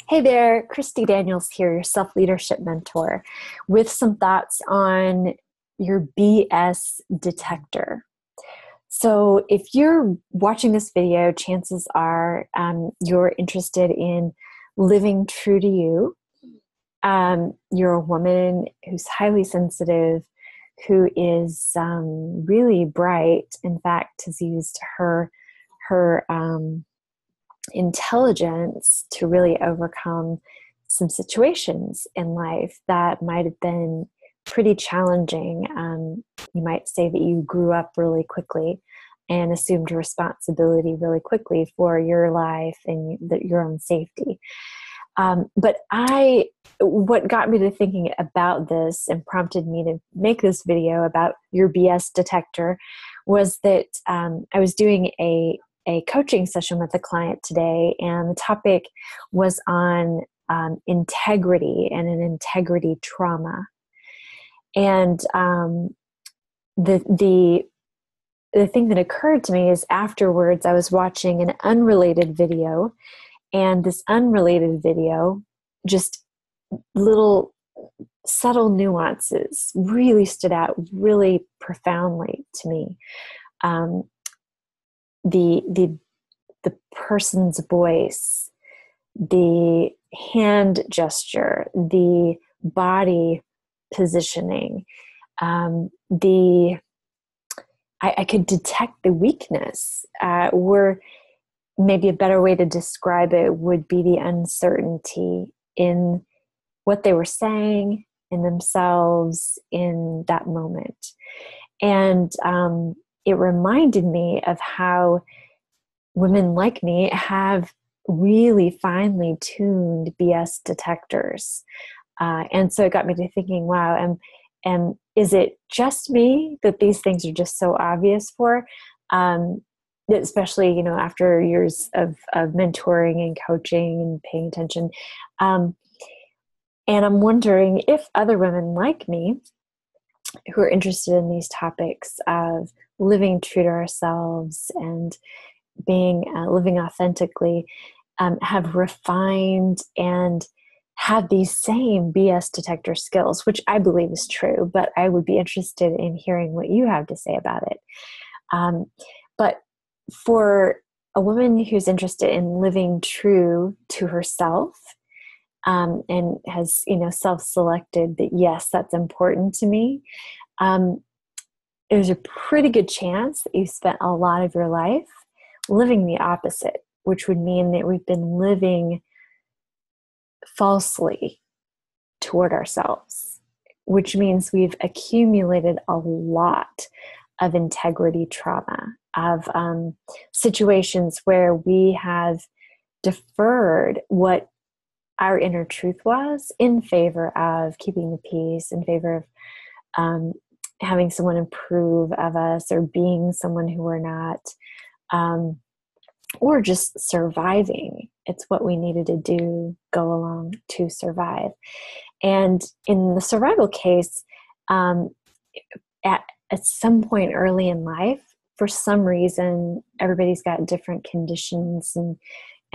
Hey there, Christy Daniels here, your self-leadership mentor, with some thoughts on your BS detector. So if you're watching this video, chances are you're interested in living true to you. You're a woman who's highly sensitive, who is really bright. In fact, has used her intelligence to really overcome some situations in life that might have been pretty challenging. You might say that you grew up really quickly and assumed responsibility really quickly for your life and your own safety. What got me to thinking about this and prompted me to make this video about your BS detector was that I was doing a coaching session with a client today, and the topic was on integrity and an integrity trauma. And the thing that occurred to me is afterwards I was watching an unrelated video, and this unrelated video, just little subtle nuances really stood out really profoundly to me. The person's voice, the hand gesture, the body positioning, I could detect the weakness. Or maybe a better way to describe it would be the uncertainty in what they were saying, in themselves, in that moment. And it reminded me of how women like me have really finely tuned BS detectors. And so it got me to thinking, wow, and is it just me that these things are just so obvious for? Especially, after years of mentoring and coaching and paying attention. And I'm wondering if other women like me who are interested in these topics of living true to ourselves and being living authentically have refined and have these same BS detector skills, which I believe is true, but I would be interested in hearing what you have to say about it. But for a woman who's interested in living true to herself, and has, self-selected that, yes, that's important to me, there's a pretty good chance that you spent a lot of your life living the opposite, which would mean that we've been living falsely toward ourselves, which means we've accumulated a lot of integrity trauma, of situations where we have deferred what our inner truth was in favor of keeping the peace, in favor of having someone approve of us or being someone who we're not, or just surviving. It's what we needed to do, go along to survive. And in the survival case, at some point early in life, for some reason, everybody's got different conditions and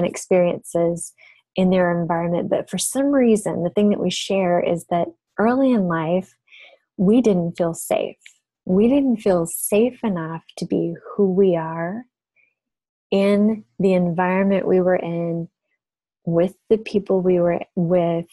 experiences in their environment. But for some reason, the thing that we share is that early in life, we didn't feel safe. We didn't feel safe enough to be who we are in the environment we were in, with the people we were with,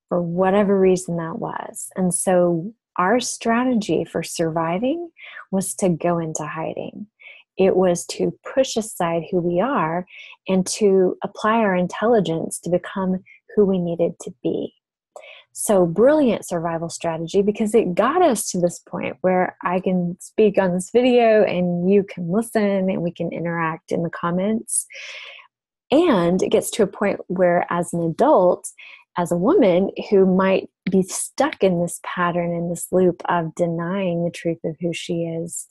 for whatever reason that was. And so our strategy for surviving was to go into hiding. It was to push aside who we are and to apply our intelligence to become who we needed to be. So brilliant survival strategy, because it got us to this point where I can speak on this video and you can listen and we can interact in the comments. And it gets to a point where, as an adult, as a woman who might be stuck in this pattern, in this loop of denying the truth of who she is,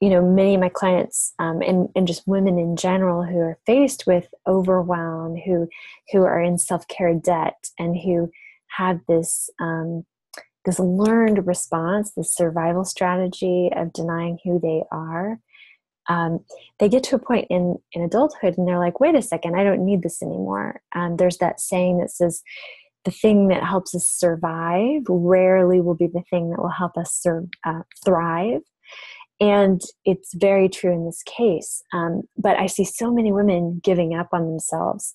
many of my clients, and just women in general who are faced with overwhelm, who are in self-care debt, and who have this learned response, this survival strategy of denying who they are, they get to a point in adulthood and they're like, wait a second, I don't need this anymore. There's that saying that says, the thing that helps us survive rarely will be the thing that will help us thrive. And it's very true in this case. But I see so many women giving up on themselves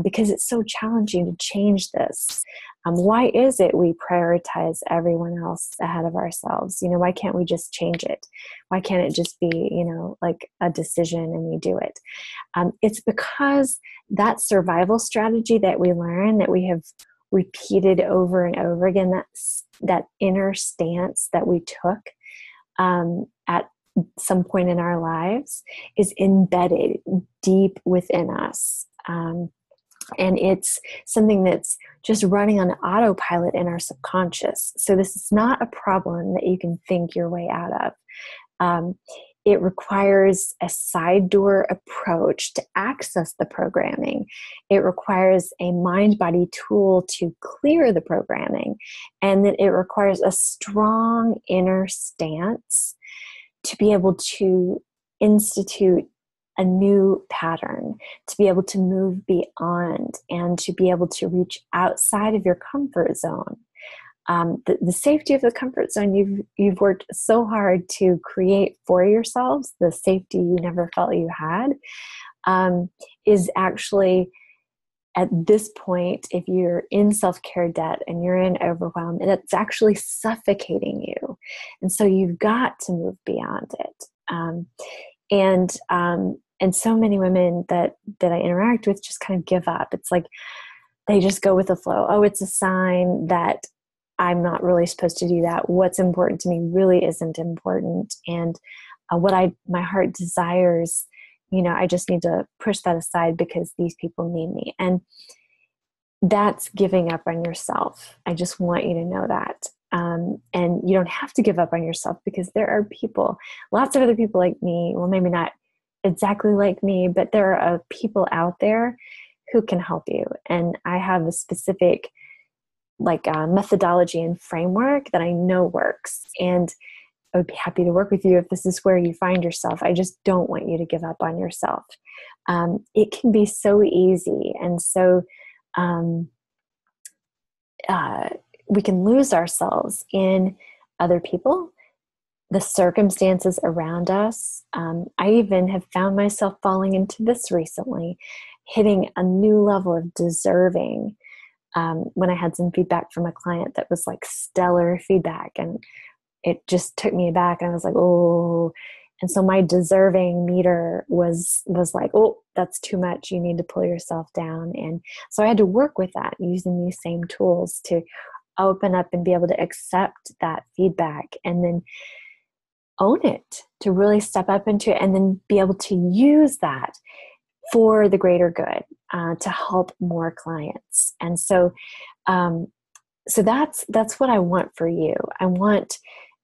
because it's so challenging to change this. Why is it we prioritize everyone else ahead of ourselves? Why can't we just change it? Why can't it just be, like a decision and we do it? It's because that survival strategy that we learn, that we have repeated over and over again, that inner stance that we took at some point in our lives is embedded deep within us. And it's something that's just running on autopilot in our subconscious. So this is not a problem that you can think your way out of. It requires a side door approach to access the programming. It requires a mind-body tool to clear the programming. And that it requires a strong inner stance to be able to institute a new pattern, to be able to move beyond and to be able to reach outside of your comfort zone. The safety of the comfort zone you've worked so hard to create for yourselves, the safety you never felt you had, is actually at this point, if you're in self-care debt and you're in overwhelm, that's actually suffocating you. And so you've got to move beyond it. And so many women that I interact with just kind of give up. It's like they just go with the flow. Oh, it's a sign that I'm not really supposed to do that. What's important to me really isn't important. And what my heart desires, I just need to push that aside because these people need me. And that's giving up on yourself. I just want you to know that. And you don't have to give up on yourself because there are people, lots of other people like me, well, maybe not exactly like me, but there are people out there who can help you. And I have a specific methodology and framework that I know works. And I would be happy to work with you if this is where you find yourself. I just don't want you to give up on yourself. It can be so easy. And so we can lose ourselves in other people, the circumstances around us. I even have found myself falling into this recently, hitting a new level of deserving when I had some feedback from a client that was like stellar feedback, and it just took me aback. And I was like, oh, and so my deserving meter was like, oh, that's too much. You need to pull yourself down. And so I had to work with that using these same tools to open up and be able to accept that feedback and then own it, to really step up into it and then be able to use that for the greater good, to help more clients. And so, so that's what I want for you. I want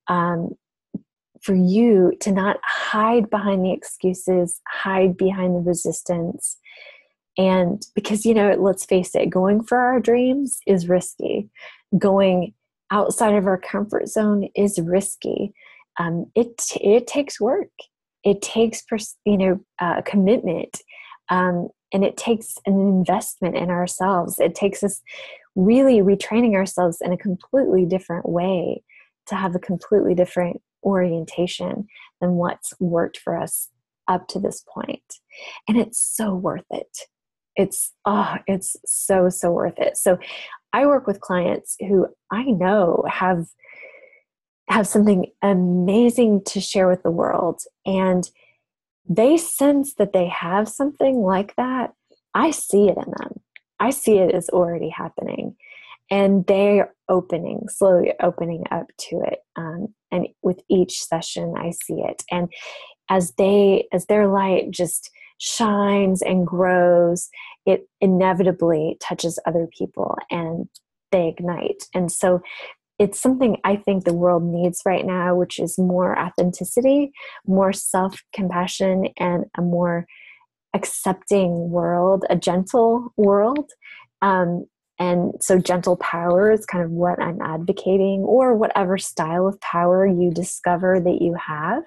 for you to not hide behind the excuses, hide behind the resistance. And because, let's face it, going for our dreams is risky. Going outside of our comfort zone is risky. It takes work. It takes, commitment. And it takes an investment in ourselves. It takes us really retraining ourselves in a completely different way to have a completely different orientation than what's worked for us up to this point. And it's so worth it. It's so, so worth it. So I work with clients who I know have something amazing to share with the world. And they sense that they have something like that. I see it in them. I see it as already happening. And they're slowly opening up to it. And with each session, I see it. And as their light just shines and grows, it inevitably touches other people and they ignite. And so it's something I think the world needs right now, which is more authenticity, more self-compassion, and a more accepting world, a gentle world. And so gentle power is kind of what I'm advocating, or whatever style of power you discover that you have.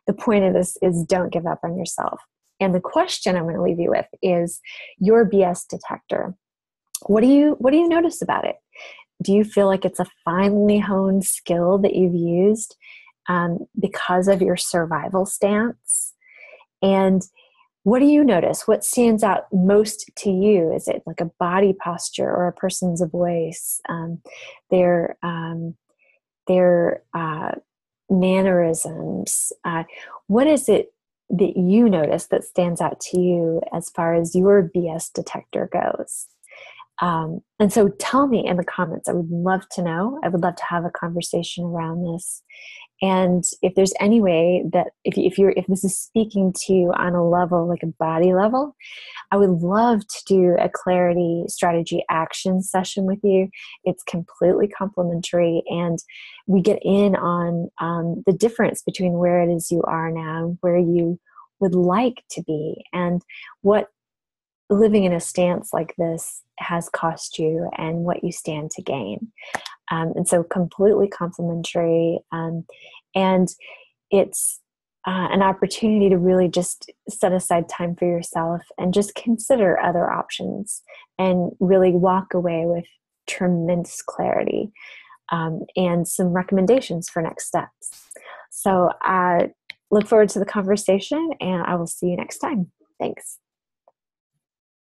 the point of this is don't give up on yourself. And the question I'm going to leave you with is your BS detector. What do you notice about it? Do you feel like it's a finely honed skill that you've used because of your survival stance? And what do you notice? What stands out most to you? Is it like a body posture or a person's voice, their mannerisms? What is it that you notice that stands out to you as far as your BS detector goes? And so tell me in the comments. I would love to know. I would love to have a conversation around this. And if there's any way that if this is speaking to you on a level, like a body level, I would love to do a clarity strategy action session with you. It's completely complimentary, and we get in on the difference between where it is you are now and where you would like to be, and what living in a stance like this has cost you and what you stand to gain. And so completely complimentary. And it's an opportunity to really just set aside time for yourself and just consider other options and really walk away with tremendous clarity and some recommendations for next steps. So I look forward to the conversation, and I will see you next time. Thanks.